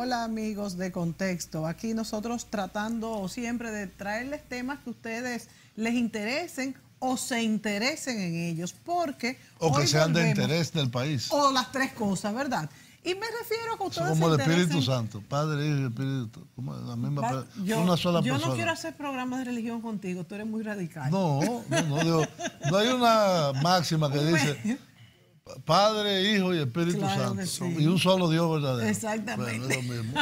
Hola amigos de Contexto, aquí nosotros tratando siempre de traerles temas que a ustedes les interesen o se interesen en ellos, porque o que sean de interés del país. O las tres cosas, ¿verdad? Y me refiero a que ustedes como se el interesen... Espíritu Santo, Padre, Hijo y Espíritu, como la misma, una sola persona. Yo no quiero hacer programas de religión contigo, tú eres muy radical. No hay una máxima que dice Padre, Hijo y Espíritu Santo. Sí. Y un solo Dios verdadero. Exactamente. Bueno, es lo mismo.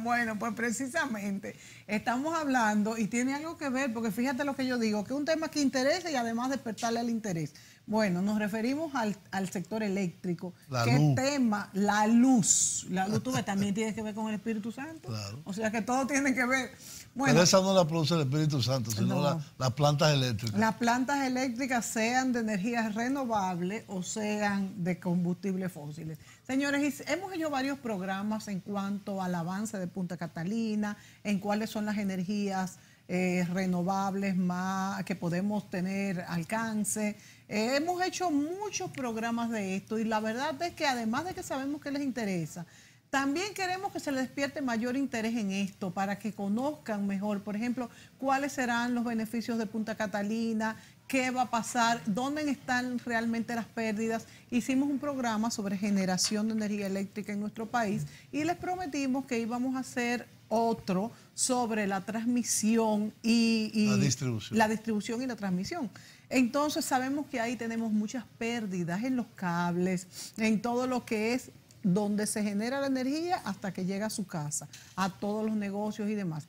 Bueno, pues precisamente estamos hablando y tiene algo que ver, porque fíjate lo que yo digo, que es un tema que interesa y además despertarle el interés. Bueno, nos referimos al sector eléctrico. ¿Qué tema? La luz. La luz, tú ves, también tiene que ver con el Espíritu Santo. Claro. O sea que todo tiene que ver. Bueno, pero esa no la produce el Espíritu Santo, sino no. las plantas eléctricas. Las plantas eléctricas, sean de energías renovables o sean de combustibles fósiles. Señores, hemos hecho varios programas en cuanto al avance de Punta Catalina, en cuáles son las energías renovables más que podemos tener alcance. Hemos hecho muchos programas de esto y la verdad es que además de que sabemos que les interesa, también queremos que se les despierte mayor interés en esto para que conozcan mejor, por ejemplo, cuáles serán los beneficios de Punta Catalina, qué va a pasar, dónde están realmente las pérdidas. Hicimos un programa sobre generación de energía eléctrica en nuestro país y les prometimos que íbamos a hacer otro sobre la transmisión y la distribución y la transmisión. Entonces sabemos que ahí tenemos muchas pérdidas en los cables, en todo lo que es donde se genera la energía hasta que llega a su casa, a todos los negocios y demás.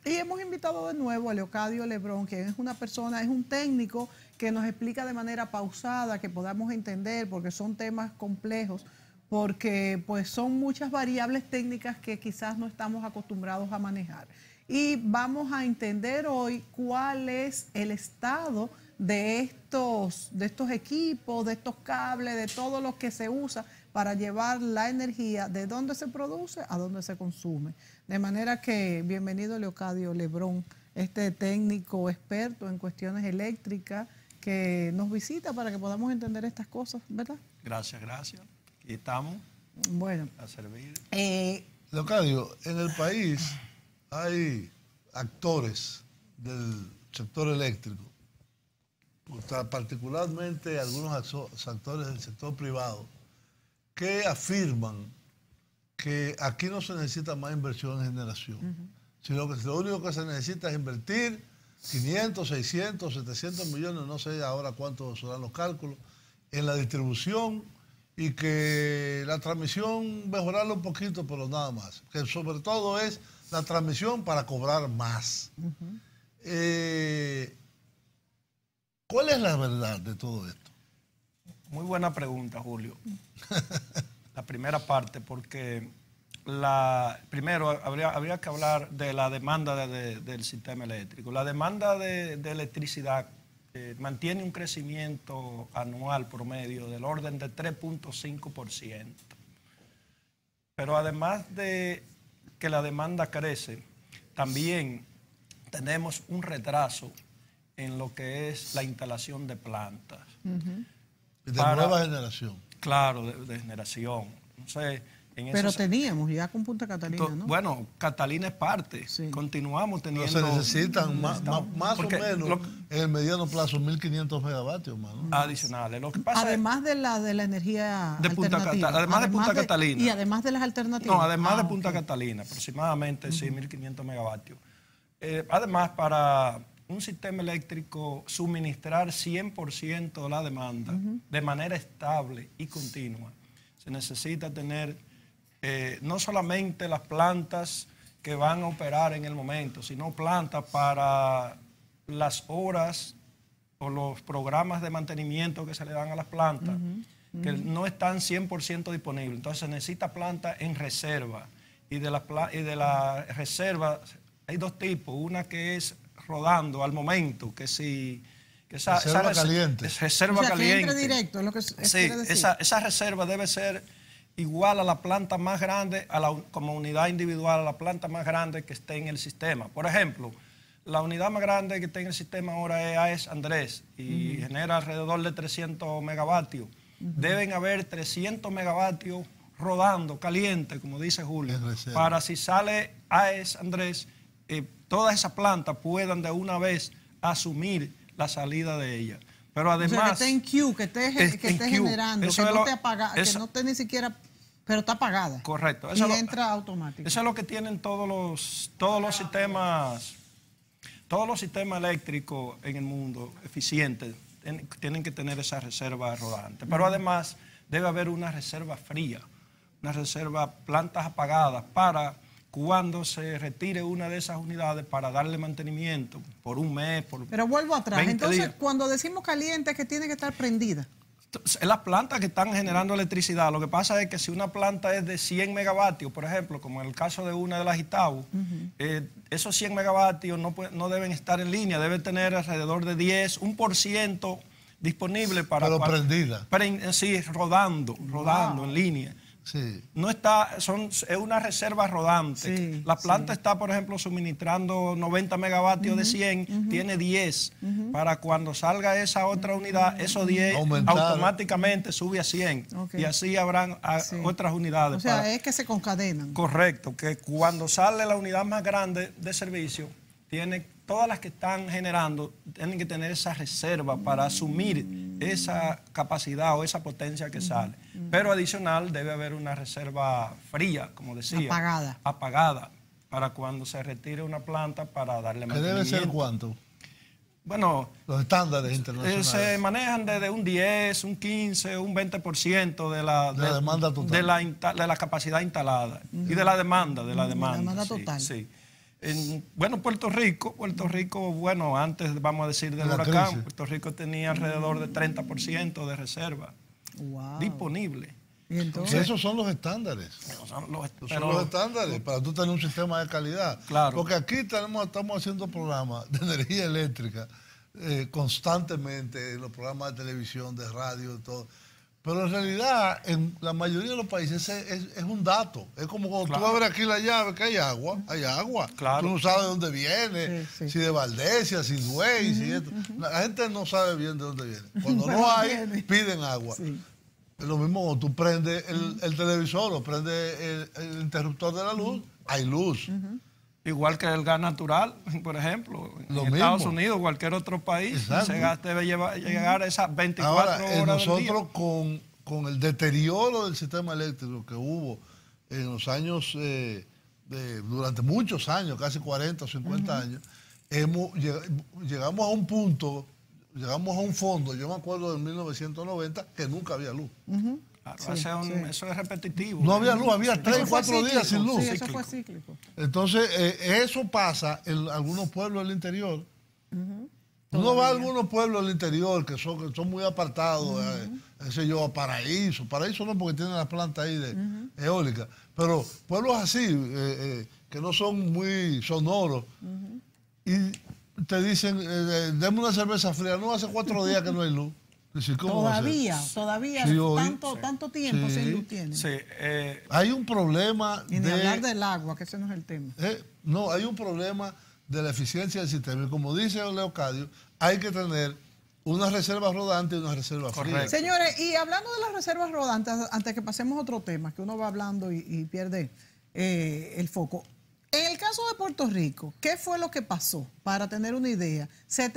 Y hemos invitado de nuevo a Leocadio Lebrón, que es una persona, es un técnico que nos explica de manera pausada, que podamos entender, porque son temas complejos, porque pues son muchas variables técnicas que quizás no estamos acostumbrados a manejar. Y vamos a entender hoy cuál es el estado de estos equipos, de estos cables, de todo lo que se usa para llevar la energía de dónde se produce a dónde se consume. De manera que, bienvenido Leocadio Lebrón, este técnico experto en cuestiones eléctricas que nos visita para que podamos entender estas cosas, ¿verdad? Gracias. Aquí estamos. Bueno. A servir. Leocadio, en el país hay actores del sector eléctrico, particularmente algunos actores del sector privado, que afirman que aquí no se necesita más inversión en generación, sino que lo único que se necesita es invertir 500, 600, 700 millones, no sé ahora cuántos serán los cálculos, en la distribución y que la transmisión mejorarla un poquito, pero nada más. Que sobre todo es la transmisión para cobrar más. ¿Cuál es la verdad de todo esto? Muy buena pregunta, Julio. La primera parte, porque primero habría que hablar de la demanda del sistema eléctrico. La demanda de electricidad mantiene un crecimiento anual promedio del orden de 3.5%. Pero además de que la demanda crece, también tenemos un retraso en lo que es la instalación de plantas. De nueva generación. Claro, de generación. Entonces, pero teníamos ya con Punta Catalina, ¿no? Bueno, Catalina es parte. Sí. Continuamos teniendo... Pero se necesitan más o menos en el mediano plazo 1.500 megavatios más, ¿no? Adicionales. Lo que pasa además de la energía de alternativa. Además de Punta Catalina. Y además de las alternativas. No, además de Punta Catalina, aproximadamente, sí, 1.500 megavatios. Además, para un sistema eléctrico suministrar 100% de la demanda de manera estable y continua, se necesita tener no solamente las plantas que van a operar en el momento, sino plantas para las horas o los programas de mantenimiento que se le dan a las plantas, que no están 100% disponibles. Entonces se necesita plantas en reserva. Y de la reserva hay dos tipos. Una que es rodando al momento, que si... reserva caliente. Reserva caliente. Que entre directo, es lo que sí, esa reserva debe ser igual a la planta más grande, como unidad individual, a la planta más grande que esté en el sistema. Por ejemplo, la unidad más grande que está en el sistema ahora es AES Andrés y genera alrededor de 300 megavatios. Deben haber 300 megavatios rodando, caliente, como dice Julio, En reserva. para si sale AES, Andrés, todas esas plantas puedan de una vez asumir la salida de ella. Pero además... O sea, que esté en queue, que esté en queue. generando, Eso que es no lo- esté apagada, que eso- no esté ni siquiera, pero está apagada. Correcto. Y Eso es lo- entra automático. Eso es lo que tienen todos los sistemas eléctricos en el mundo eficientes. Tienen que tener esa reserva rodante. Pero además debe haber una reserva fría, una reserva plantas apagadas para cuando se retire una de esas unidades para darle mantenimiento por un mes, por Pero vuelvo atrás. 20 Entonces, días. cuando decimos caliente, es que tiene que estar prendida. Es las plantas que están generando electricidad. Lo que pasa es que si una planta es de 100 megavatios, por ejemplo, como en el caso de una de las Itau, esos 100 megavatios no deben estar en línea, deben tener alrededor de 1% disponible para... Pero prendida. Sí, rodando en línea. Sí. No está, es una reserva rodante. Sí, La planta está, por ejemplo, suministrando 90 megavatios de 100, tiene 10. Para cuando salga esa otra unidad, esos 10 Aumentar. automáticamente sube a 100. Ok. Y así habrán otras unidades. O sea, es que se concadenan. Correcto, que cuando sale la unidad más grande de servicio, todas las que están generando tienen que tener esa reserva para asumir esa capacidad o esa potencia que sale. Pero adicional debe haber una reserva fría, como decía. Apagada, para cuando se retire una planta para darle ¿Qué mantenimiento. debe ser cuánto? Bueno, Los estándares internacionales. se manejan desde un 10, un 15, un 20% de la demanda total. de la capacidad instalada y de la demanda, demanda sí, total. sí. Bueno, Puerto Rico, bueno, antes vamos a decir del La huracán, crisis. Puerto Rico tenía alrededor de 30% de reserva Wow. disponible. Y entonces, Esos son los estándares. Son los- Esos pero- son los estándares para tú tener un sistema de calidad. Claro. Porque aquí estamos haciendo programas de energía eléctrica constantemente en los programas de televisión, de radio, de todo. Pero en realidad, en la mayoría de los países es un dato. Es como cuando tú abres aquí la llave, que hay agua, hay agua. Claro. Tú no sabes de dónde viene, Sí. si de Valdesia, si Duey, si esto. La gente no sabe bien de dónde viene. Cuando Pero no hay, viene. piden agua. Sí. Es lo mismo cuando tú prendes el televisor o prendes el interruptor de la luz, hay luz. Igual que el gas natural, por ejemplo, en Lo Estados mismo. Unidos, cualquier otro país, Exacto. ese gas debe llegar a esas 24 Ahora, horas del día. nosotros con el deterioro del sistema eléctrico que hubo en los años, durante muchos años, casi 40 o 50 años, llegamos a un punto, llegamos a un fondo, yo me acuerdo de 1990, que nunca había luz. Claro, eso es repetitivo. No había luz, había 3 eso o fue 4 días sin cíclico. luz. Sí, eso fue cíclico. Entonces, eso pasa en algunos pueblos del interior. Uno va a algunos pueblos del interior que son muy apartados, qué sé yo, a Paraíso. Paraíso no, porque tienen la planta ahí de eólica. Pero pueblos así, que no son muy sonoros, y te dicen, deme una cerveza fría. No, hace 4 días que no hay luz. Dice, ¿cómo va a ser? Todavía, Sí, hoy- tanto tiempo Sí. sin luz tienen. Sí, Hay un problema Y ni hablar del agua, que ese no es el tema. no, hay un problema de la eficiencia del sistema. Y como dice Leocadio, hay que tener una reserva rodante y una reserva fría. Correcto. Señores, y hablando de las reservas rodantes, antes que pasemos a otro tema, que uno va hablando y pierde el foco. En el caso de Puerto Rico, ¿qué fue lo que pasó? Para tener una idea. Se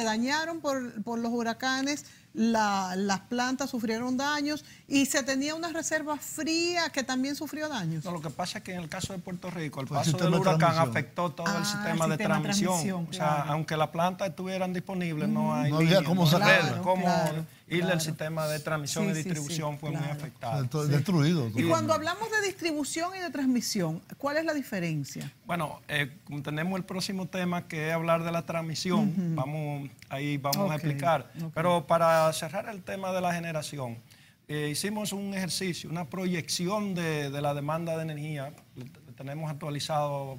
dañaron por los huracanes, las plantas sufrieron daños y se tenía una reserva fría que también sufrió daños. No, lo que pasa es que en el caso de Puerto Rico, el Pues el paso del sistema de huracán transmisión. afectó todo el El sistema de sistema de transmisión. transmisión, O sea, claro. aunque las plantas estuvieran disponibles, no hay No había línea, cómo no hay sacarlas. red, cómo irle claro. el sistema de transmisión Sí, y sí, distribución sí, fue muy claro. afectado. Entonces, destruido. Y cuando hablamos de distribución y de transmisión, ¿cuál es la diferencia? Bueno, como tenemos el próximo tema que es hablar de la transmisión, vamos a Ok, explicar. ok. Pero para cerrar el tema de la generación, hicimos un ejercicio, una proyección de la demanda de energía. Lo tenemos actualizado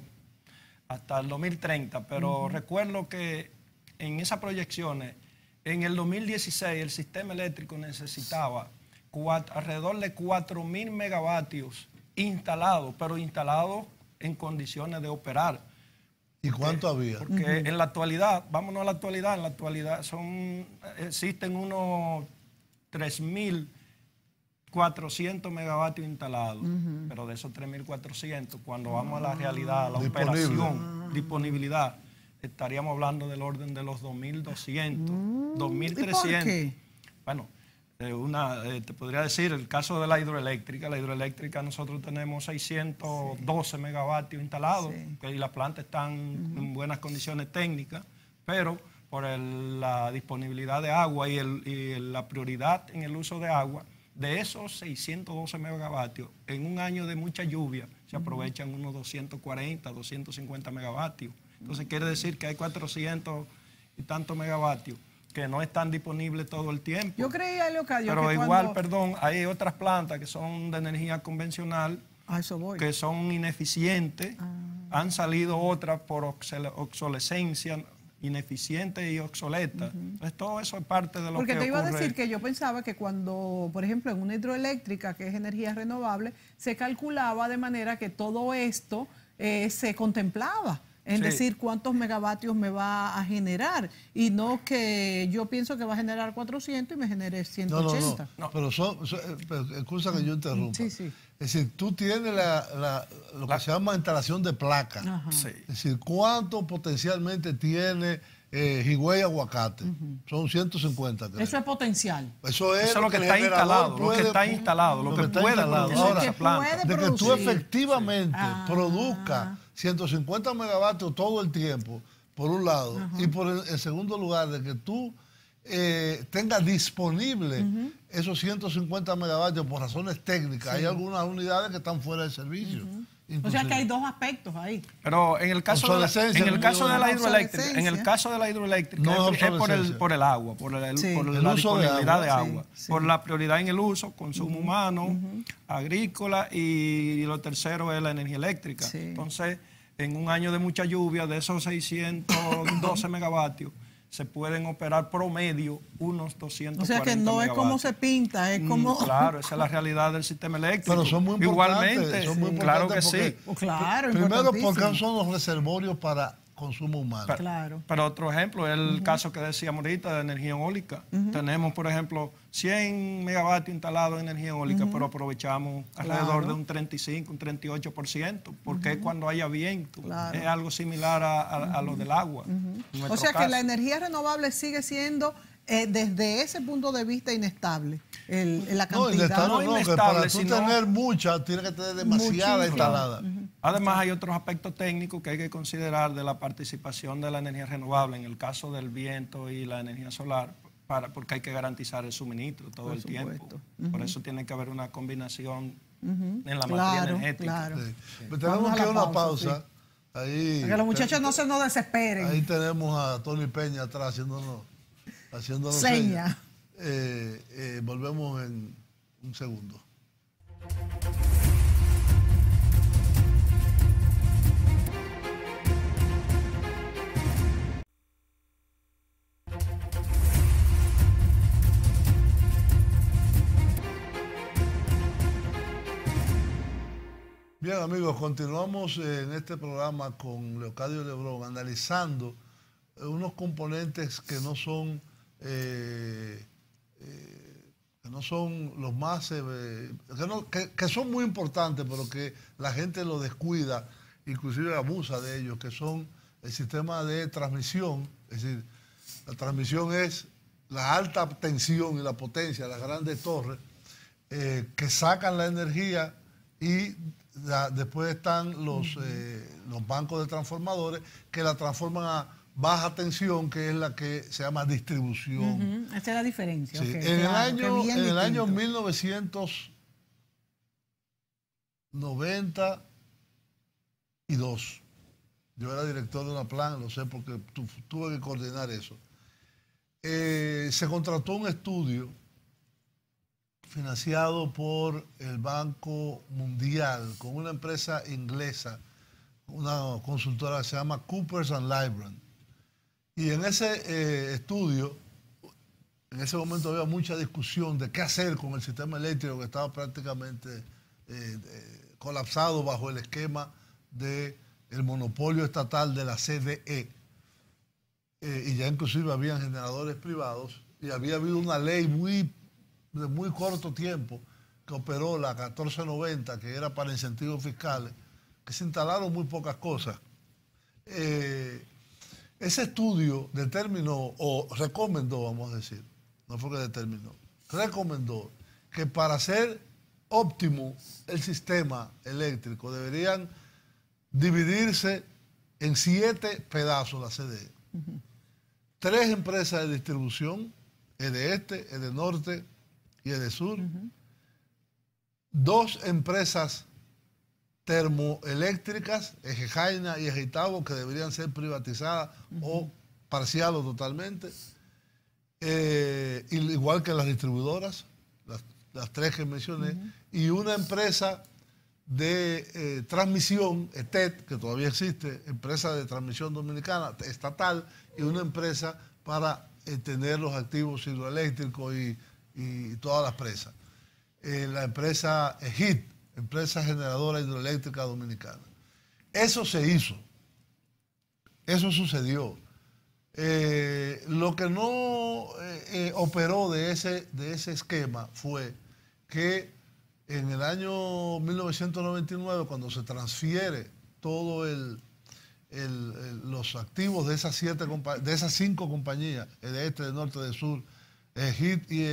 hasta el 2030, pero recuerdo que en esas proyecciones, en el 2016 el sistema eléctrico necesitaba alrededor de 4.000 megavatios instalados, pero instalados en condiciones de operar. ¿Y cuánto había? Porque en la actualidad, vámonos a la actualidad, existen unos 3.000 400 megavatios instalados, pero de esos 3.400, cuando vamos a la realidad, a la operación, disponibilidad, estaríamos hablando del orden de los 2.200, 2.300. ¿Por qué? Bueno, te podría decir, el caso de la hidroeléctrica nosotros tenemos 612 megavatios instalados, y las plantas están en buenas condiciones técnicas, pero por la disponibilidad de agua y la prioridad en el uso de agua, de esos 612 megavatios, en un año de mucha lluvia se aprovechan unos 240, 250 megavatios. Entonces quiere decir que hay 400 y tantos megavatios que no están disponibles todo el tiempo. Yo creía, Leocadio, pero que igual, perdón, hay otras plantas que son de energía convencional, a eso voy, que son ineficientes. Han salido otras por obsolescencia, ineficiente y obsoleta. Entonces, todo eso es parte de lo que Porque te iba a ocurre. decir que yo pensaba que cuando, por ejemplo, en una hidroeléctrica, que es energía renovable, se calculaba de manera que todo esto se contemplaba. Es decir, cuántos megavatios me va a generar. Y no que yo pienso que va a generar 400 y me genere 180. No. Pero excusa que yo interrumpa. Sí, sí. Es decir, tú tienes lo que se llama instalación de placa. Sí. Es decir, ¿cuánto potencialmente tiene Higüey Aguacate? Son 150, creo. Eso es potencial. Eso es lo que está instalado, lo que está instalado, lo que puede producir ahora, esa planta. de que tú efectivamente produzcas 150 megavatios todo el tiempo, por un lado, y en segundo lugar, de que tú tengas disponible esos 150 megavatios por razones técnicas. Hay algunas unidades que están fuera de servicio. O sea que hay dos aspectos ahí. Pero en el caso de la hidroeléctrica, no es por el agua, por la disponibilidad de agua, por la prioridad en el uso, consumo humano, agrícola, y lo tercero es la energía eléctrica. Entonces, en un año de mucha lluvia, de esos 612 megavatios, se pueden operar promedio unos 240 O sea que no es como se pinta, es como... Claro, esa es la realidad del sistema eléctrico. Pero son muy importantes. Igualmente, son muy claro que porque, sí. Claro, primero, porque son los reservorios para consumo humano. Claro. Pero otro ejemplo es el caso que decíamos ahorita de energía eólica. Tenemos, por ejemplo, 100 megavatios instalados en energía eólica, pero aprovechamos alrededor de un 35, un 38%, porque cuando haya viento es algo similar a lo del agua. O sea que la energía renovable sigue siendo, desde ese punto de vista, inestable. La cantidad. No, que para tú tener mucha, tiene que tener demasiada instalada. Además, hay otros aspectos técnicos que hay que considerar de la participación de la energía renovable en el caso del viento y la energía solar, porque hay que garantizar el suministro todo el tiempo. Por eso tiene que haber una combinación en la materia energética. Claro. Tenemos que ir a una pausa. Ahí, para que los muchachos no se nos desesperen. Ahí tenemos a Tony Peña atrás haciéndonos señas. Volvemos en un segundo. Bien, amigos, continuamos en este programa con Leocadio Lebrón, analizando unos componentes que no son los más, que son muy importantes, pero que la gente lo descuida, inclusive abusa de ellos, que son el sistema de transmisión. Es decir, la transmisión es la alta tensión y la potencia, las grandes torres, que sacan la energía, y después están los bancos de transformadores que la transforman a baja tensión, que es la que se llama distribución. Esa es la diferencia. Sí. Okay, en el año distinto. 1992, yo era director de una plan, lo sé porque tuve que coordinar eso. Se contrató un estudio financiado por el Banco Mundial con una empresa inglesa, una consultora que se llama Coopers & Lybrand. Y en ese estudio, en ese momento había mucha discusión de qué hacer con el sistema eléctrico que estaba prácticamente colapsado bajo el esquema del monopolio estatal de la CDE. Y ya inclusive habían generadores privados, y había habido una ley de muy corto tiempo que operó la 1490, que era para incentivos fiscales, que se instalaron muy pocas cosas. Ese estudio determinó, o recomendó, vamos a decir, no fue que determinó, recomendó que para ser óptimo el sistema eléctrico deberían dividirse en 7 pedazos la CDE. 3 empresas de distribución, EDE-Este, EDE-Norte y EDE-Sur. 2 empresas termoeléctricas, Eje-Jaina y Eje-Itabo, que deberían ser privatizadas o parcial o totalmente. Igual que las distribuidoras, las 3 que mencioné. Y una empresa de transmisión, ETED, que todavía existe, empresa de transmisión dominicana, estatal, y una empresa para tener los activos hidroeléctricos y todas las presas. La empresa HIT, Empresa Generadora Hidroeléctrica Dominicana. Eso se hizo, eso sucedió. Lo que no operó de ese esquema fue que en el año 1999, cuando se transfiere todo los activos de esas 5 compañías, de este, de norte, de sur, HIT y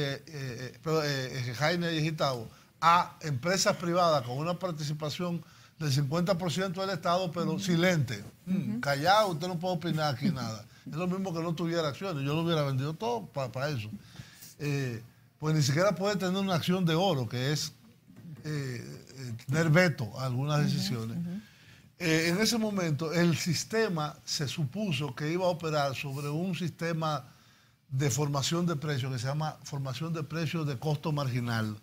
Jaina y Eje-Itabo, a empresas privadas con una participación del 50% del Estado, pero silente, callado, usted no puede opinar aquí nada. Es lo mismo que no tuviera acciones, yo lo hubiera vendido todo para eso. Pues ni siquiera puede tener una acción de oro, que es tener veto a algunas decisiones. En ese momento el sistema se supuso que iba a operar sobre un sistema de formación de precios que se llama formación de precios de costo marginal.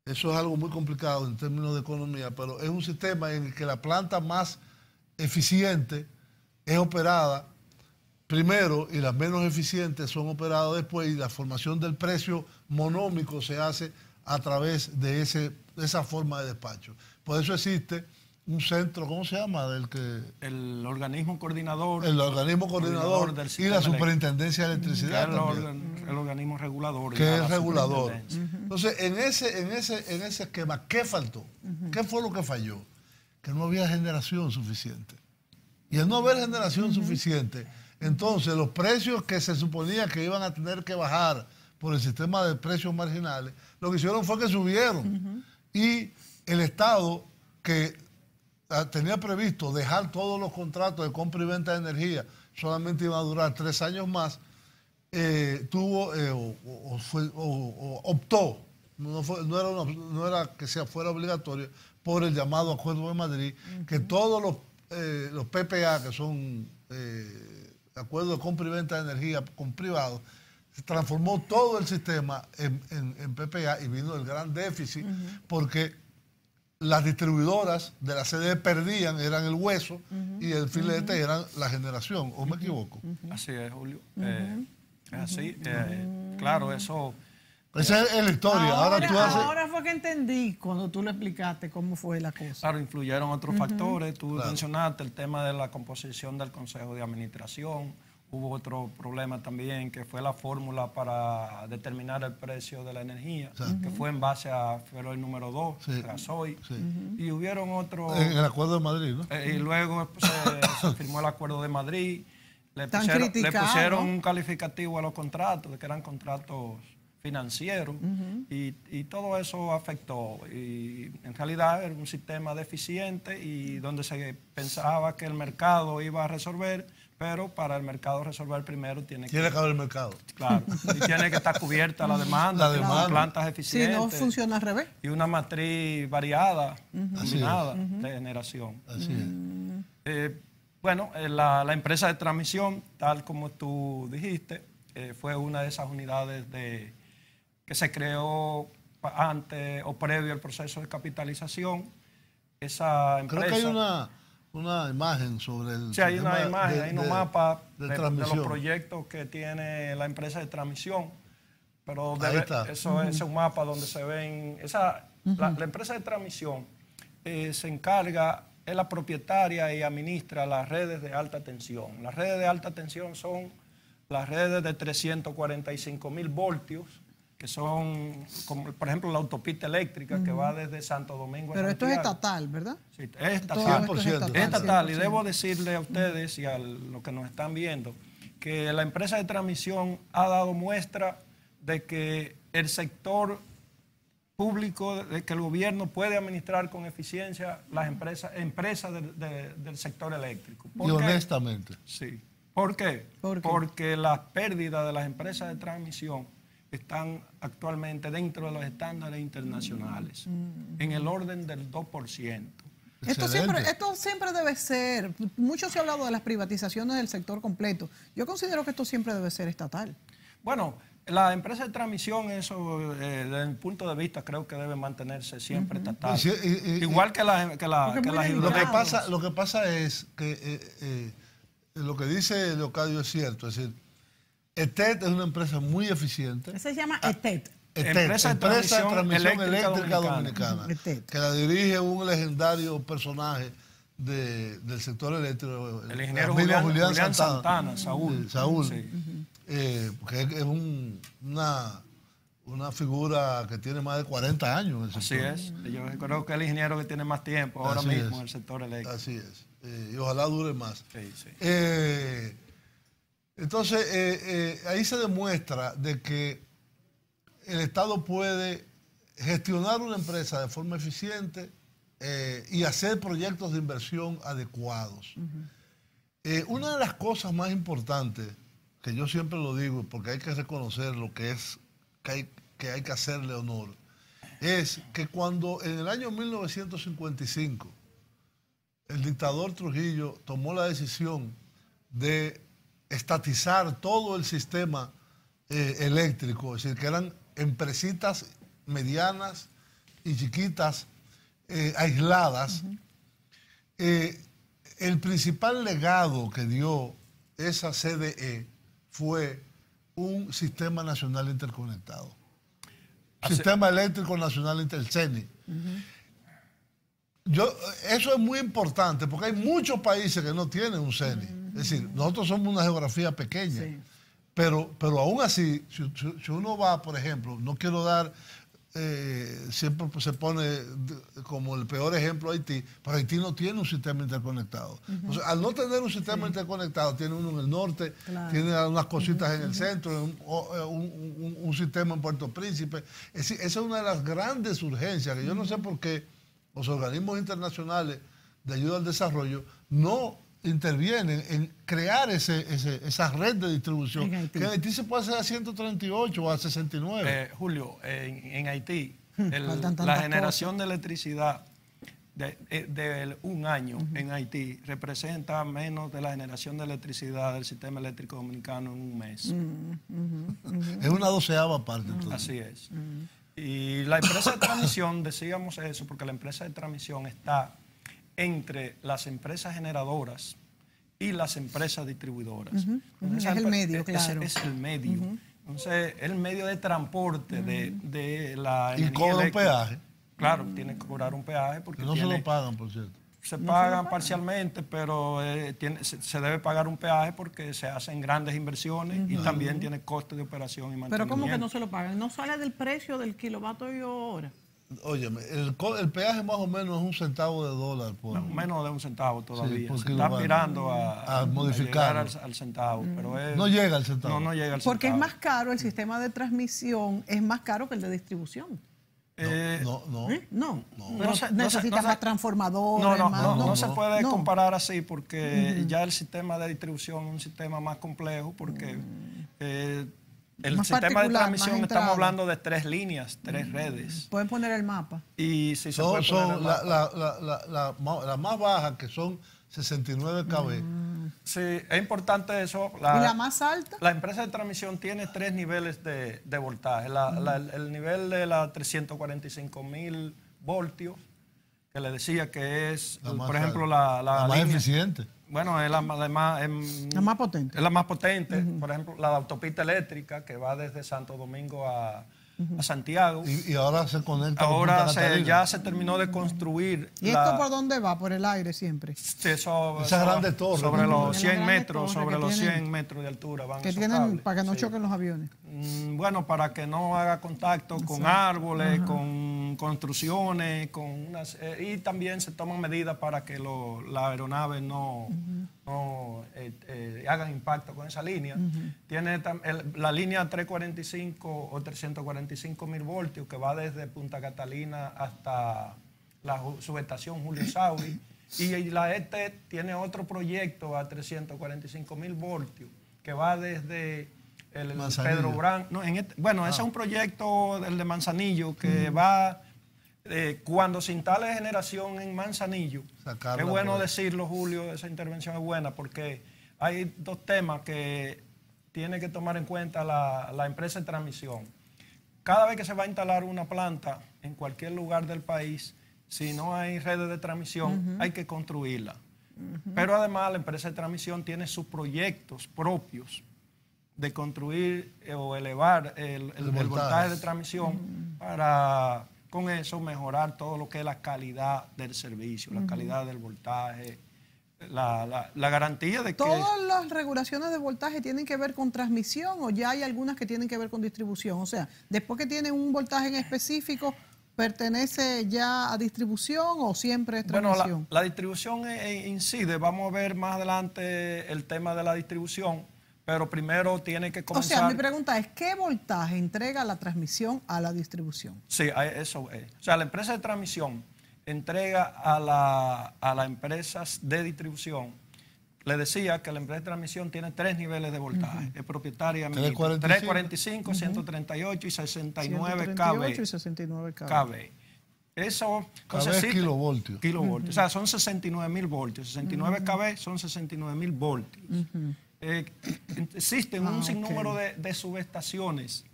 Eso es algo muy complicado en términos de economía, pero es un sistema en el que la planta más eficiente es operada primero y las menos eficientes son operadas después, y la formación del precio monómico se hace a través de esa forma de despacho. Por eso existe un centro, ¿cómo se llama? El organismo coordinador. El organismo coordinador del y la Superintendencia de Electricidad. El organismo regulador. Que es regulador. Entonces, en ese esquema, ¿qué faltó? ¿Qué fue lo que falló? Que no había generación suficiente. Y al no haber generación suficiente, entonces los precios que se suponía que iban a tener que bajar por el sistema de precios marginales, lo que hicieron fue que subieron. Y el Estado, que tenía previsto dejar todos los contratos de compra y venta de energía, solamente iba a durar 3 años más, optó, no era que fuera obligatorio, por el llamado Acuerdo de Madrid, que todos los PPA, que son acuerdos de compra y venta de energía con privados, se transformó todo el sistema en PPA, y vino el gran déficit, porque las distribuidoras de la CDE perdían, eran el hueso, y el filete eran la generación, ¿o me equivoco? Así es, Julio. Es así. Claro, eso... Esa es la historia. Ahora fue que entendí cuando tú le explicaste cómo fue la cosa. Claro, influyeron otros factores. Tú mencionaste el tema de la composición del Consejo de Administración. Hubo otro problema también, que fue la fórmula para determinar el precio de la energía, que fue en base a Feroil número 2, gasoil. Y hubieron otros... En el Acuerdo de Madrid, ¿no? Y luego se firmó el Acuerdo de Madrid. Le pusieron un calificativo a los contratos, de que eran contratos financieros, y todo eso afectó. Y en realidad era un sistema deficiente, y donde se pensaba que el mercado iba a resolver, pero para el mercado resolver primero tiene que haber el mercado. Claro, y tiene que estar cubierta la demanda, con plantas eficientes. Si no, funciona al revés. Y una matriz variada, combinada de generación. Así es. Bueno, la empresa de transmisión, tal como tú dijiste, fue una de esas unidades que se creó antes o previo al proceso de capitalización. Esa empresa... Creo que hay una imagen sobre el... Sí, hay una imagen, hay un mapa de los proyectos que tiene la empresa de transmisión, pero eso es un mapa donde se ven... La empresa de transmisión se encarga, es la propietaria y administra las redes de alta tensión. Las redes de alta tensión son las redes de 345.000 voltios que son, como por ejemplo la autopista eléctrica que va desde Santo Domingo a Pero esto es Santiago. estatal, ¿verdad? Sí, es estatal. Todo esto Es estatal. Y 100%. debo decirle a ustedes y a los que nos están viendo que la empresa de transmisión ha dado muestra de que el sector público, de que el gobierno puede administrar con eficiencia las empresas del sector eléctrico. Y honestamente. Sí. ¿Por qué? ¿Por qué? Porque las pérdidas de las empresas de transmisión están actualmente dentro de los estándares internacionales, en el orden del 2%. Esto siempre debe ser, mucho se ha hablado de las privatizaciones del sector completo. Yo considero que esto siempre debe ser estatal. Bueno, la empresa de transmisión, eso desde mi punto de vista, creo que debe mantenerse siempre estatal. Sí, igual que las hidroeléctricas. Lo que pasa es que lo que dice Leocadio es cierto. Es decir, ETED es una empresa muy eficiente. Esa se llama ETED. Empresa de Transmisión Eléctrica Dominicana, que la dirige un legendario personaje del sector eléctrico, el ingeniero Julián Santana, Saúl. Sí. Que es una figura que tiene más de 40 años en el sector. Así es. Yo creo que es el ingeniero que tiene más tiempo ahora mismo en el sector eléctrico. Así es. Y ojalá dure más. Sí. Entonces, ahí se demuestra de que el Estado puede gestionar una empresa de forma eficiente y hacer proyectos de inversión adecuados. Una de las cosas más importantes, que yo siempre lo digo, porque hay que reconocer lo que es, que hay que hacerle honor, es que cuando en el año 1955 el dictador Trujillo tomó la decisión de estatizar todo el sistema eléctrico, es decir, que eran empresitas medianas y chiquitas aisladas, el principal legado que dio esa CDE fue un sistema nacional interconectado. Sistema eléctrico nacional, el CENI. Eso es muy importante porque hay muchos países que no tienen un CENI. Es decir, nosotros somos una geografía pequeña. Sí. Pero aún así, si uno va, por ejemplo, no quiero dar, siempre se pone como el peor ejemplo Haití, pero Haití no tiene un sistema interconectado. Entonces, al no tener un sistema interconectado, tiene uno en el norte, tiene unas cositas en el centro, un sistema en Puerto Príncipe. Esa es una de las grandes urgencias, que yo no sé por qué los organismos internacionales de ayuda al desarrollo no intervienen en crear esa red de distribución. Que en Haití se puede hacer a 138 o a 69. Julio, en Haití, la generación de electricidad de un año en Haití representa menos de la generación de electricidad del sistema eléctrico dominicano en un mes. Es una 12ª parte. Entonces. Así es. Y la empresa de transmisión, decíamos eso, porque la empresa de transmisión está entre las empresas generadoras y las empresas distribuidoras. Es el medio, claro. Es el medio. Entonces, el medio de transporte de la energía. Y cobra un peaje. Claro, tiene que cobrar un peaje porque no se lo pagan, por cierto. Se pagan parcialmente, pero se debe pagar un peaje porque se hacen grandes inversiones y también tiene coste de operación y mantenimiento. Pero ¿cómo que no se lo pagan? ¿No sale del precio del kilovatio hora? Óyeme, el peaje más o menos es $1 por... menos de $1 todavía. Sí, se está aspirando a modificar al centavo. Pero no llega al centavo. No llega al centavo. Porque es más caro, el sistema de transmisión es más caro que el de distribución. No. Necesita más transformadores. No se puede comparar así porque ya el sistema de distribución es un sistema más complejo porque el sistema de transmisión estamos hablando de 3 líneas, 3 redes. Pueden poner el mapa. Y si se puede poner el mapa. La más baja, que son 69 kV. Sí, es importante eso. ¿Y la más alta? La empresa de transmisión tiene 3 niveles de voltaje. El nivel de la 345.000 voltios, que le decía que es, por ejemplo, la más eficiente. Bueno, es la más potente. Es la más potente. Por ejemplo, la autopista eléctrica que va desde Santo Domingo a Santiago. Y ahora se conecta con Ahora Punta Catalina. ya se terminó de construir. ¿Y esto por dónde va? Por el aire siempre. Esa grande torre. Sobre los La 100 grande metros, torre sobre que los tienen- 100 metros de altura van Que esos tienen cables. para que no Sí. choquen los aviones. Bueno, para que no haga contacto con árboles, con construcciones, con unas, y también se toman medidas para que las aeronaves no hagan impacto con esa línea. Tiene la línea 345 o 345 mil voltios que va desde Punta Catalina hasta la subestación Julio Sauri. Y la ET tiene otro proyecto a 345 mil voltios que va desde el Manzanillo. Pedro Brán. No, ese es un proyecto del de Manzanillo que va, cuando se instale generación en Manzanillo, Sacarla es bueno por ahí. decirlo, Julio, esa intervención es buena porque hay dos temas que tiene que tomar en cuenta la empresa de transmisión. Cada vez que se va a instalar una planta en cualquier lugar del país, si no hay redes de transmisión, hay que construirla. Pero además la empresa de transmisión tiene sus proyectos propios de construir o elevar el voltaje de transmisión para con eso mejorar todo lo que es la calidad del servicio, la calidad del voltaje, la garantía de que... ¿Todas las regulaciones de voltaje tienen que ver con transmisión o ya hay algunas que tienen que ver con distribución? O sea, después que tienen un voltaje en específico, ¿pertenece ya a distribución o siempre es transmisión? Bueno, la distribución incide. Vamos a ver más adelante el tema de la distribución, pero primero tiene que comenzar... O sea, mi pregunta es, ¿qué voltaje entrega la transmisión a la distribución? Sí, eso es. O sea, la empresa de transmisión entrega a las empresas de distribución. Le decía que la empresa de transmisión tiene 3 niveles de voltaje. Es propietaria 345, 138 y 69 138 kV. y 69 kV. kV. Eso KB es kilovoltios. Kilovoltios. O sea, son 69 mil voltios. 69 kV son 69 mil voltios. Existen un sinnúmero de subestaciones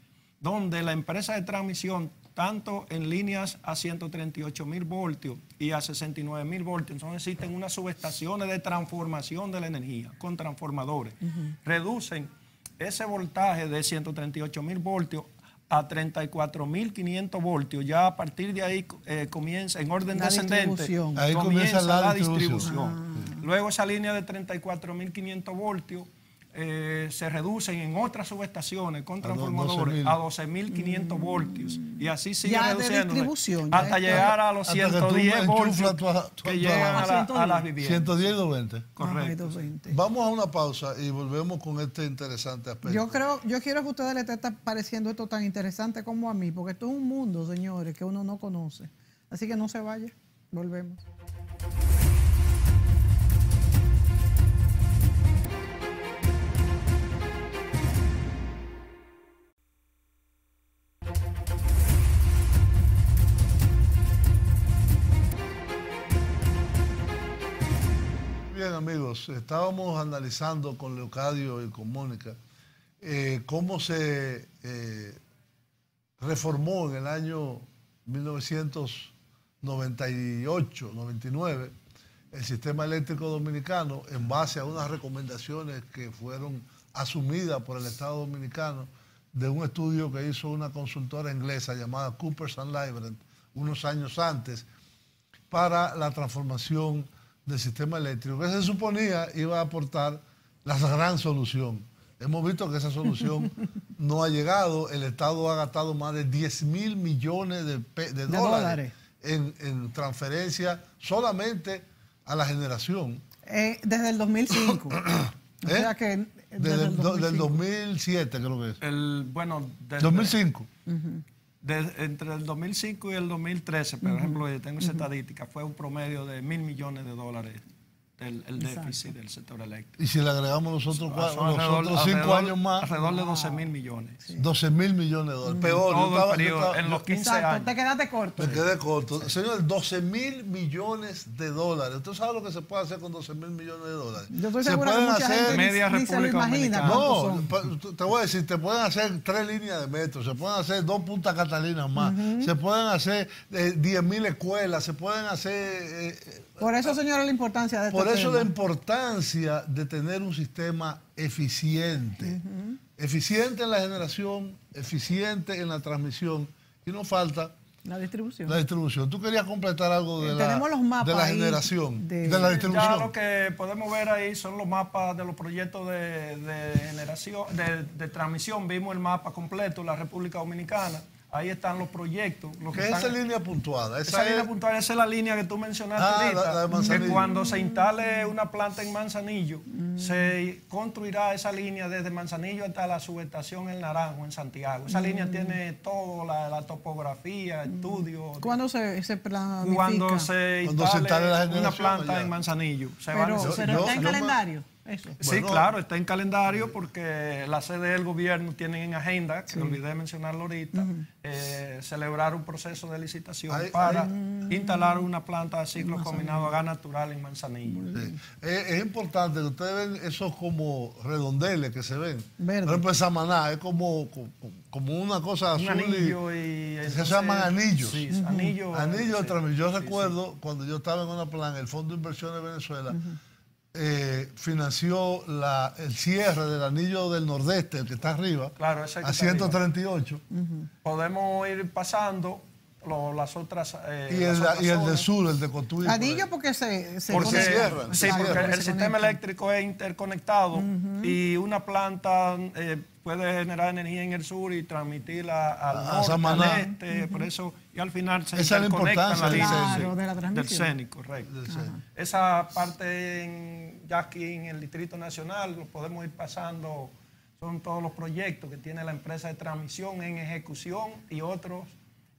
donde la empresa de transmisión, tanto en líneas a 138 mil voltios y a 69 mil voltios, entonces existen unas subestaciones de transformación de la energía con transformadores. Reducen ese voltaje de 138 mil voltios a 34.500 voltios. Ya a partir de ahí comienza en orden La descendente. distribución. Ahí comienza la distribución. Luego esa línea de 34.500 voltios se reducen en otras subestaciones con transformadores a 12.500 voltios. Y así sigue Ya de reduciendo distribución, ya hasta está. llegar a los Hasta que tú 110 voltios enchuflas que llegan a las viviendas. 110 y 220. Correcto. 220. Vamos a una pausa y volvemos con este interesante aspecto. Yo quiero que a ustedes les esté pareciendo esto tan interesante como a mí, porque esto es un mundo, señores, que uno no conoce. Así que no se vaya, volvemos. Bien, amigos, estábamos analizando con Leocadio y con Mónica cómo se reformó en el año 1998-99 el sistema eléctrico dominicano en base a unas recomendaciones que fueron asumidas por el Estado dominicano de un estudio que hizo una consultora inglesa llamada Coopers & Lybrand unos años antes para la transformación del sistema eléctrico, que se suponía iba a aportar la gran solución. Hemos visto que esa solución no ha llegado. El Estado ha gastado más de 10.000 millones de dólares en transferencia solamente a la generación. Desde el 2005. O sea que desde el 2005. Del 2007 creo que es. Desde 2005. Entre el 2005 y el 2013, por ejemplo, yo tengo esa estadística, fue un promedio de $1.000 millones el déficit del sector eléctrico. Y si le agregamos los otros 5 años más, alrededor de 12.000 millones. 12.000 millones de dólares. Peor. Todo el periodo, en los 15 Exacto, años. te quedaste corto. Me quedé corto. Señor, 12.000 millones de dólares. ¿Usted sabe lo que se puede hacer con 12.000 millones de dólares? Yo estoy Se segura que pueden mucha hacer gente media ni se lo República imagina. Dominicana. cuántos son. te voy a decir, te pueden hacer 3 líneas de metro, se pueden hacer 2 Punta Catalinas más, se pueden hacer 10.000 escuelas, se pueden hacer... Por eso, señora, la importancia de este Por eso tema. la importancia de tener un sistema eficiente. Eficiente en la generación, eficiente en la transmisión. Y no falta La distribución. la distribución. ¿Tú querías completar algo de Tenemos los mapas de la ahí generación, de de la distribución? Ya lo que podemos ver ahí son los mapas de los proyectos de generación, de transmisión. Vimos el mapa completo, la República Dominicana. Ahí están los proyectos. Los ¿Qué es esa línea puntuada? Esa línea puntual, esa es la línea que tú mencionaste ahorita. la de Manzanillo. Que cuando se instale una planta en Manzanillo, se construirá esa línea desde Manzanillo hasta la subestación El Naranjo en Santiago. Esa línea tiene toda la topografía, estudios. ¿Cuándo se planifica? Cuando se instale la una generación planta allá. en Manzanillo. Pero está en calendario. Eso. Sí, Bueno, claro, está en calendario porque la sede del gobierno tiene en agenda, que olvidé mencionarlo ahorita, celebrar un proceso de licitación para instalar una planta de ciclo combinado a gas natural en Manzanillo. Sí. Es importante que ustedes ven esos como redondeles que se ven. Verde. Por ejemplo, en Samaná es como una cosa azul. Un anillo y se entonces- llaman anillos. Sí, anillo. Anillos de sí. transmisión. Yo recuerdo cuando yo estaba en una plan, el Fondo de Inversiones de Venezuela financió el cierre del anillo del Nordeste, el que está arriba, Claro, ese que a está arriba. 138. Podemos ir pasando las otras. Y las el, otras y el del zonas. sur, el de Cotuí. Anillo porque se Porque se cierran. Sí, Claro, porque porque el se sistema conectan. eléctrico es interconectado y una planta puede generar energía en el sur y transmitirla al A norte, Samaná. al este, por eso, y al final se Esa es la interconectan importancia las del líneas Claro, de la del transmisión. CENI, correcto. Del CENI. Esa parte ya aquí en el Distrito Nacional lo podemos ir pasando, son todos los proyectos que tiene la empresa de transmisión en ejecución y otros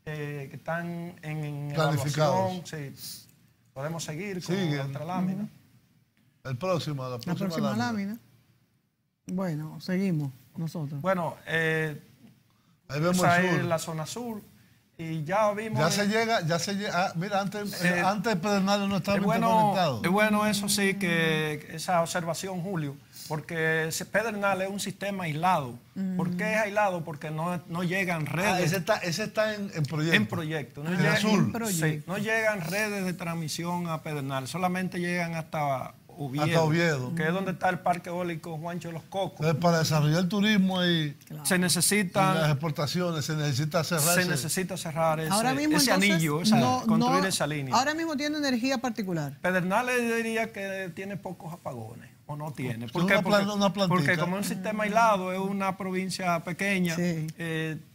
que están en Planificados. evaluación. Sí. Podemos seguir con Siguen. otra lámina. La próxima La próxima lámina. Bueno, seguimos nosotros. Bueno, Ahí vemos esa el es sur. la zona sur y ya vimos... Ya se llega. Mira, antes Pedernales no estaba es interconectado. bueno eso sí, que esa observación, Julio, porque Pedernales es un sistema aislado. ¿Por qué es aislado? Porque no llegan redes. Ese está en proyecto. En proyecto. No En llegan, azul. sí, no llegan redes de transmisión a Pedernales, solamente llegan hasta Oviedo, Hasta Oviedo. que es donde está el Parque Eólico Juancho de los Cocos. Entonces, para desarrollar el turismo y Se las necesitan... exportaciones, se necesita cerrar. Se necesita cerrar ese Ahora mismo, ese entonces, anillo, construir esa línea. Ahora mismo tiene energía particular. Pedernales yo diría que tiene pocos apagones, o no tiene. ¿Por Es qué? una plantita. Porque como es un sistema aislado, es una provincia pequeña, Sí.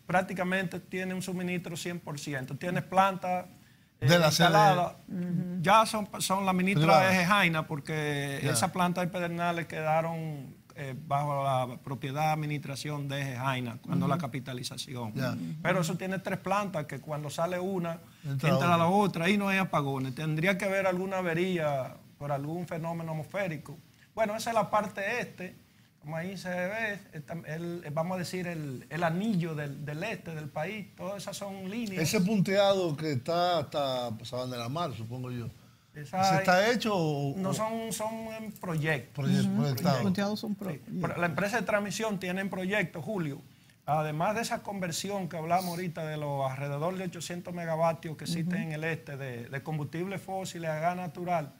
prácticamente tiene un suministro 100%. Tiene plantas De la instaladas, ya son la ministra Privada. de Jaina, porque Ya. esas plantas de Pedernales quedaron bajo la propiedad de administración de Jaina, cuando la capitalización. Ya. Pero eso tiene 3 plantas que cuando sale una, Entra entra otra. la otra y no hay apagones. Tendría que haber alguna avería por algún fenómeno atmosférico. Bueno, esa es la parte este. Como ahí se ve, vamos a decir, el anillo del este del país. Todas esas son líneas. Ese punteado que está hasta Sabana de la Mar, supongo yo. Esa- ¿Ese está hecho o no son en proyectos. proyectado? Los punteados son Sí. Pero la empresa de transmisión tiene en proyecto, Julio, además de esa conversión que hablamos ahorita de los alrededor de 800 megavatios que existen en el este de combustibles fósiles a gas natural,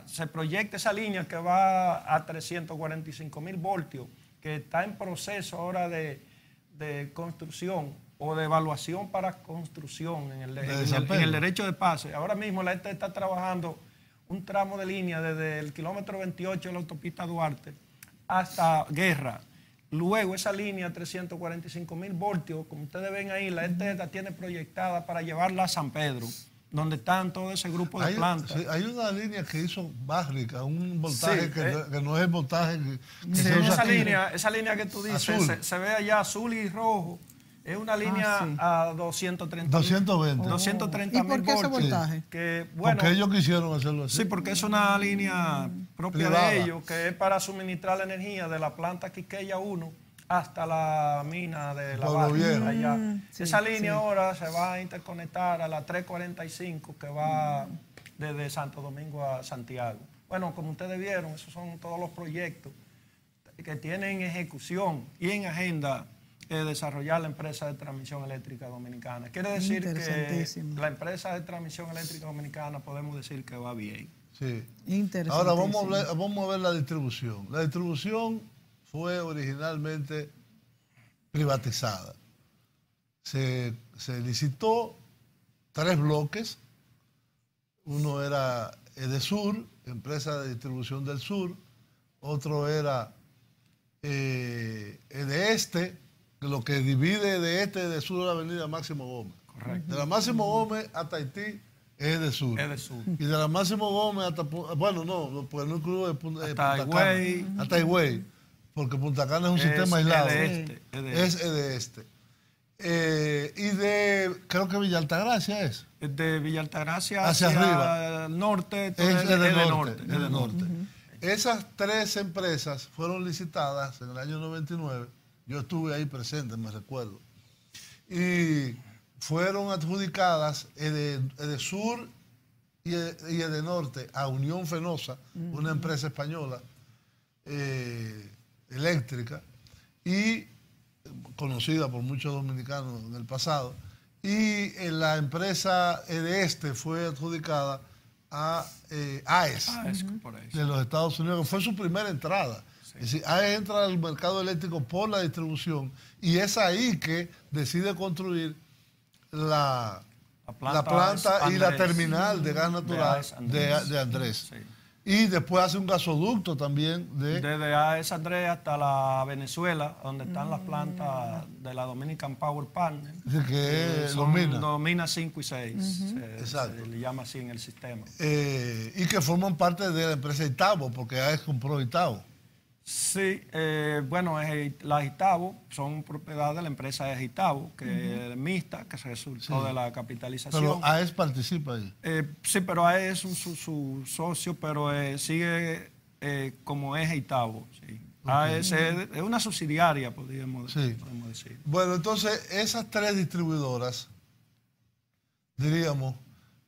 se proyecta esa línea que va a 345.000 voltios, que está en proceso ahora de construcción o de evaluación para construcción en el derecho de pase. Ahora mismo la ETE está trabajando un tramo de línea desde el kilómetro 28 de la autopista Duarte hasta Guerra. Luego esa línea, 345.000 voltios, como ustedes ven ahí, la ETE la tiene proyectada para llevarla a San Pedro, donde están todo ese grupo de plantas. Sí, hay una línea que hizo Bárrica, un voltaje Sí, que no es el voltaje que Sí, se usa esa aquí. línea que tú dices, Azul. se ve allá azul y rojo, es una línea sí. a 230. 220. 230 ¿Y por qué ese voltaje? Que, bueno, Porque ellos quisieron hacerlo así. sí, porque es una línea propia Privada. de ellos, que es para suministrar la energía de la planta Quiqueya 1 hasta la mina de la Pueblo Barra, Viejo. allá. Sí, Esa línea sí. ahora se va a interconectar a la 345 que va desde Santo Domingo a Santiago. Bueno, como ustedes vieron, esos son todos los proyectos que tienen ejecución y en agenda desarrollar la empresa de transmisión eléctrica dominicana. Quiere decir que Interesantísimo. la empresa de transmisión eléctrica dominicana podemos decir que va bien. Sí. Interesante. Ahora vamos a ver la distribución. La distribución fue originalmente privatizada. Se licitó 3 bloques. Uno era Edesur, empresa de distribución del sur. Otro era Edeeste, lo que divide de este y de sur la avenida Máximo Gómez. Correcto. De la Máximo Gómez hasta Haití es Edesur. Edesur. Y de la Máximo Gómez hasta... Bueno, no, pues no incluye Punta Cana. Higüey. Hasta Higüey, porque Punta Cana es un sistema aislado. Es Edeeste. Y creo que Villa Altagracia es. De Villa Altagracia hacia arriba. El norte, Es de norte. norte. Esas 3 empresas fueron licitadas en el año 99. Yo estuve ahí presente, me recuerdo. Y fueron adjudicadas Edesur y Edenorte a Unión Fenosa, una empresa española eléctrica y conocida por muchos dominicanos en el pasado. Y la empresa Edeeste fue adjudicada a AES de los Estados Unidos, que fue su primera entrada. Sí. Es decir, AES entra al mercado eléctrico por la distribución y es ahí que decide construir la planta y la terminal de gas natural de Andrés. Sí. Y después hace un gasoducto también desde AES Andrés hasta la Venezuela, donde están las plantas de la Dominican Power Partner. Que domina 5 y 6. Exacto. Se le llama así en el sistema. Y que forman parte de la empresa Itabo, porque AES compró Itabo. Sí, bueno, las Itabo son propiedad de la empresa Itabo, que es mixta, que resultó de la capitalización. Pero AES participa ahí. Sí, pero AES es su socio, pero sigue como es Itabo. Sí. AES es una subsidiaria, podríamos decir. Bueno, entonces esas 3 distribuidoras, diríamos,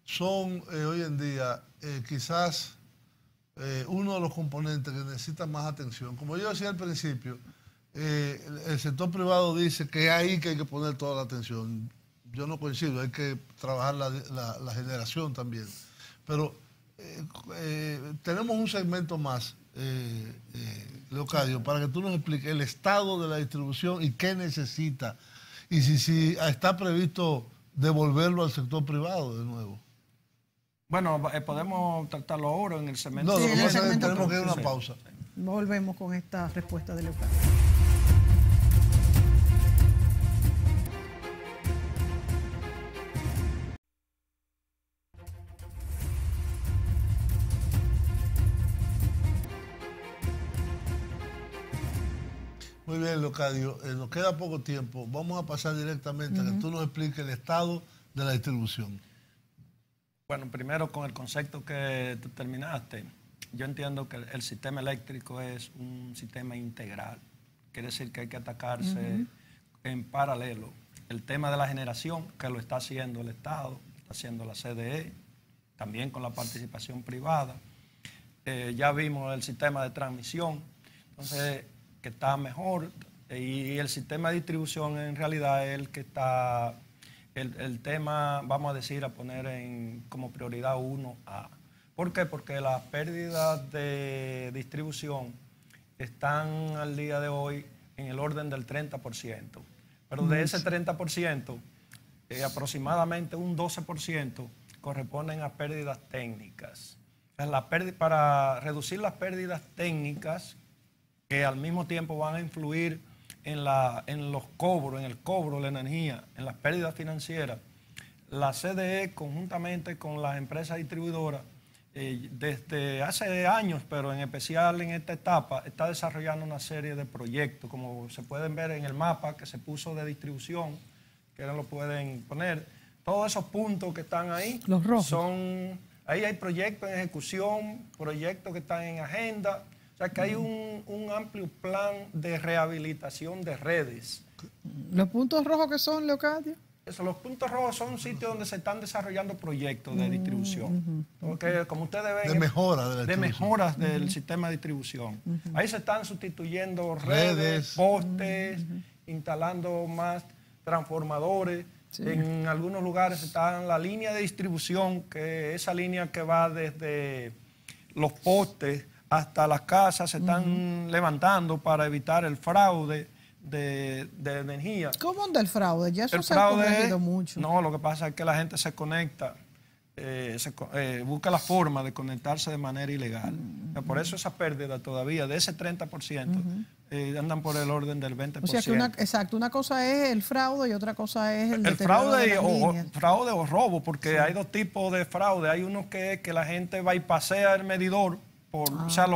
son hoy en día quizás... uno de los componentes que necesita más atención. Como yo decía al principio, el sector privado dice que es ahí que hay que poner toda la atención. Yo no coincido, hay que trabajar la generación también. Pero tenemos un segmento más, Leocadio, para que tú nos expliques el estado de la distribución y qué necesita. Y si está previsto devolverlo al sector privado de nuevo. Bueno, podemos tratarlo ahora en el segmento. No, segmento tenemos que ir a una pausa. Volvemos con esta respuesta de Leocadio. Muy bien, Leocadio. Nos queda poco tiempo. Vamos a pasar directamente a que tú nos expliques el estado de la distribución. Bueno, primero con el concepto que tú terminaste, yo entiendo que el sistema eléctrico es un sistema integral. Quiere decir que hay que atacarse en paralelo. El tema de la generación, que lo está haciendo el Estado, está haciendo la CDE, también con la participación privada. Ya vimos el sistema de transmisión, entonces, que está mejor. Y el sistema de distribución en realidad es el que está... El tema, vamos a decir, a poner como prioridad 1A. ¿Por qué? Porque las pérdidas de distribución están al día de hoy en el orden del 30%. Pero de ese 30%, aproximadamente un 12% corresponden a pérdidas técnicas. Para reducir las pérdidas técnicas, que al mismo tiempo van a influir en los cobros, en el cobro de la energía, en las pérdidas financieras, la CDE conjuntamente con las empresas distribuidoras, desde hace años, pero en especial en esta etapa, está desarrollando una serie de proyectos, como se pueden ver en el mapa que se puso de distribución, que ahora lo pueden poner. Todos esos puntos que están ahí, los rojos, ahí hay proyectos en ejecución, proyectos que están en agenda. O sea que hay un amplio plan de rehabilitación de redes. ¿Los puntos rojos qué son, Leocadio? Los puntos rojos son sitios donde se están desarrollando proyectos de distribución. Porque, como ustedes ven, de mejoras del sistema de distribución. Ahí se están sustituyendo redes, postes, instalando más transformadores. Sí. En algunos lugares está la línea de distribución, que esa línea que va desde los postes hasta las casas se están levantando para evitar el fraude de energía. ¿Cómo anda el fraude? Ya eso El se ha fraude, corregido mucho. no, lo que pasa es que la gente se conecta, busca la forma de conectarse de manera ilegal. Por eso esa pérdida todavía de ese 30% andan por el orden del 20%. O sea que exacto, una cosa es el fraude y otra cosa es el fraude o robo, porque hay dos tipos de fraude. Hay uno que es que la gente va y pasea el medidor, o sea,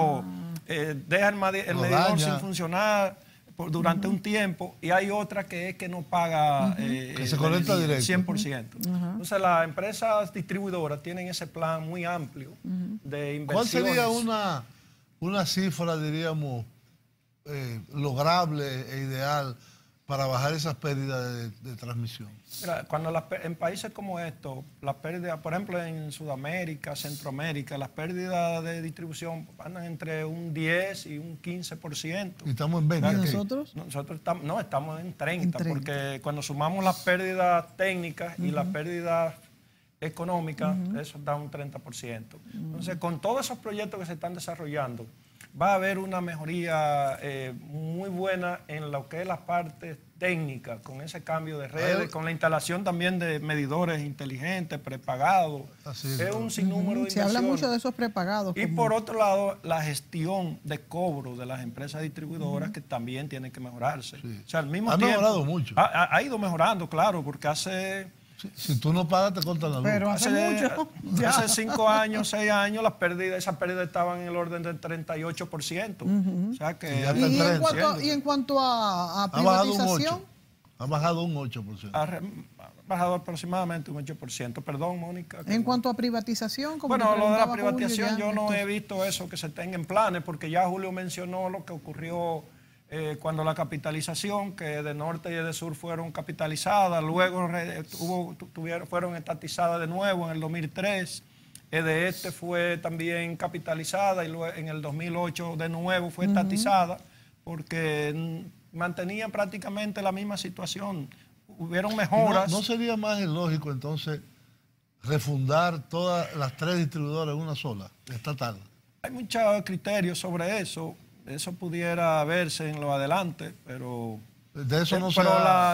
deja el medidor sin funcionar durante un tiempo, y hay otra que es que no paga que se conecta directo 100%. Entonces las empresas distribuidoras tienen ese plan muy amplio de inversiones. ¿Cuál sería una cifra, diríamos, lograble e ideal para bajar esas pérdidas de transmisión? Mira, cuando en países como estos, las pérdidas, por ejemplo en Sudamérica, Centroamérica, las pérdidas de distribución andan entre un 10 y un 15%. ¿Y estamos en 20? ¿Y nosotros? Nosotros estamos en 30, porque cuando sumamos las pérdidas técnicas y las pérdidas económicas, eso da un 30%. Entonces, con todos esos proyectos que se están desarrollando, va a haber una mejoría muy buena en lo que es la parte técnica, con ese cambio de redes, con la instalación también de medidores inteligentes, prepagados. Es un sinnúmero de inversiones. Se habla mucho de esos prepagados. Y por otro lado, la gestión de cobro de las empresas distribuidoras, que también tiene que mejorarse. Sí. O sea, al mismo ha tiempo, mejorado mucho. Ha ido mejorando, claro, porque hace... Si tú no pagas, te cortan la luz. Pero hace mucho. Hace 5 años, 6 años, esas pérdidas estaban en el orden del 38%. O sea que ¿Y en cuanto a privatización? Ha bajado un 8%. Ha bajado aproximadamente un 8%. Perdón, Mónica. En cuanto a privatización, como bueno, lo de la privatización, Julio, yo no he visto eso que se tenga en planes, porque ya Julio mencionó lo que ocurrió cuando la capitalización, que de norte y de sur fueron capitalizadas, luego fueron estatizadas de nuevo en el 2003, de este fue también capitalizada y luego en el 2008 de nuevo fue estatizada, porque mantenían prácticamente la misma situación. Hubieron mejoras. ¿No sería más lógico entonces refundar todas las 3 distribuidoras en una sola, estatal? Hay muchos criterios sobre eso. Eso pudiera verse en lo adelante, pero de eso no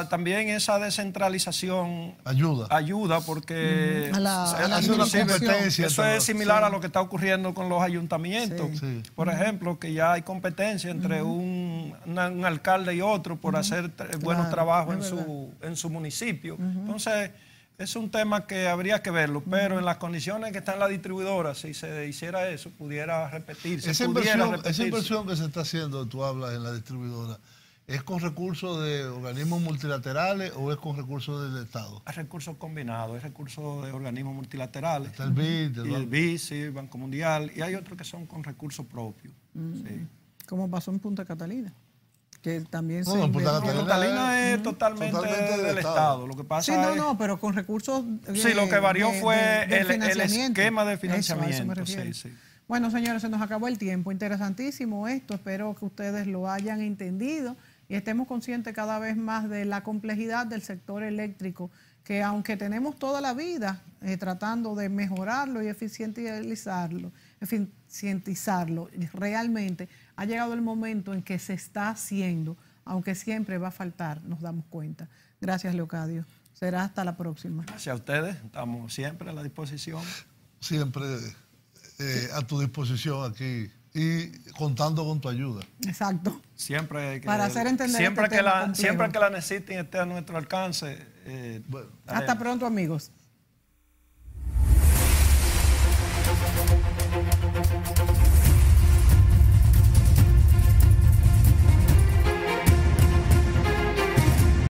también esa descentralización ayuda porque competencia. Eso es similar a lo que está ocurriendo con los ayuntamientos. Sí. Por ejemplo, que ya hay competencia entre un alcalde y otro por hacer buenos trabajos en su municipio. Entonces, es un tema que habría que verlo, pero en las condiciones que está en la distribuidora, si se hiciera eso, pudiera repetirse. Esa inversión que se está haciendo, tú hablas en la distribuidora, ¿es con recursos de organismos multilaterales o es con recursos del Estado? Hay recursos combinados, hay recursos de organismos multilaterales. Está el BID, el BID, sí, el Banco Mundial, y hay otros que son con recursos propios. Sí. Como pasó en Punta Catalina. Que también Punta Catalina es totalmente del Estado. Lo que pasa pero con recursos. Sí, lo que varió fue el esquema de financiamiento. Eso me refiero. Sí. Bueno, señores, se nos acabó el tiempo. Interesantísimo esto. Espero que ustedes lo hayan entendido y estemos conscientes cada vez más de la complejidad del sector eléctrico, que aunque tenemos toda la vida tratando de mejorarlo y eficientizarlo, realmente ha llegado el momento en que se está haciendo, aunque siempre va a faltar, nos damos cuenta. Gracias, Leocadio. Será hasta la próxima. Gracias a ustedes. Estamos siempre a la disposición. Siempre a tu disposición aquí y contando con tu ayuda. Exacto. Siempre para hacer entender siempre que la necesiten esté a nuestro alcance. Hasta pronto, amigos.